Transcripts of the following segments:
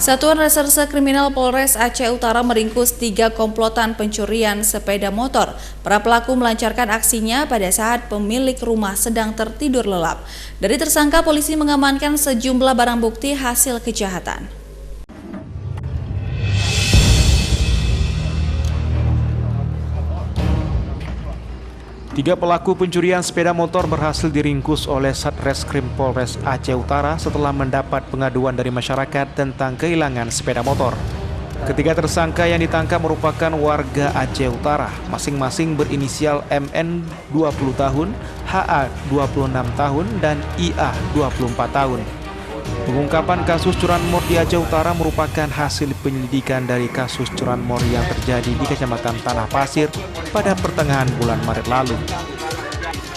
Satuan Reserse Kriminal Polres Aceh Utara meringkus 3 komplotan pencurian sepeda motor. Para pelaku melancarkan aksinya pada saat pemilik rumah sedang tertidur lelap. Dari tersangka, polisi mengamankan sejumlah barang bukti hasil kejahatan. Tiga pelaku pencurian sepeda motor berhasil diringkus oleh Satreskrim Polres Aceh Utara setelah mendapat pengaduan dari masyarakat tentang kehilangan sepeda motor. Ketiga tersangka yang ditangkap merupakan warga Aceh Utara, masing-masing berinisial MN 20 tahun, HA 26 tahun, dan IA 24 tahun. Pengungkapan kasus curanmor di Aceh Utara merupakan hasil penyelidikan dari kasus curanmor yang terjadi di Kecamatan Tanah Pasir pada pertengahan bulan Maret lalu.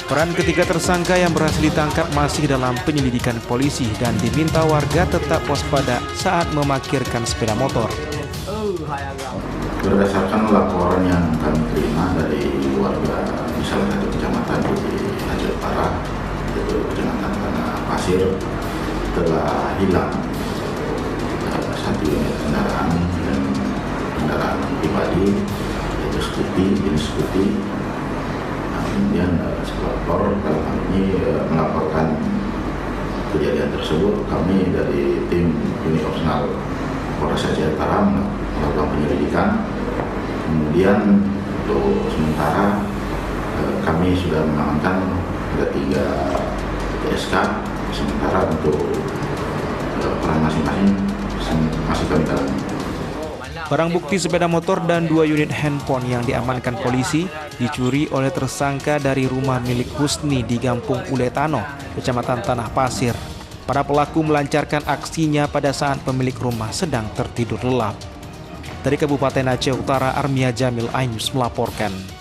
Peran ketiga tersangka yang berhasil ditangkap masih dalam penyelidikan polisi dan diminta warga tetap waspada saat memarkirkan sepeda motor. Berdasarkan laporan yang kami terima dari warga di salah satu kecamatan di Aceh Utara, yaitu Kecamatan Tanah Pasir, telah hilang satu unit kendaraan dan kendaraan pribadi, yaitu jenis skuti. Kemudian pelapor dalam hal ini melaporkan kejadian tersebut. Kami dari tim unit opsional Polres Aceh Utara melakukan penyelidikan. Kemudian untuk sementara kami sudah mengamankan ada 3 TSK. Sementara untuk peran masing-masing masih kami dalami. Barang bukti sepeda motor dan 2 unit handphone yang diamankan polisi dicuri oleh tersangka dari rumah milik Husni di Gampung Uletano, Kecamatan Tanah Pasir. Para pelaku melancarkan aksinya pada saat pemilik rumah sedang tertidur lelap. Dari Kabupaten Aceh Utara, Armia Jamil Ainus melaporkan.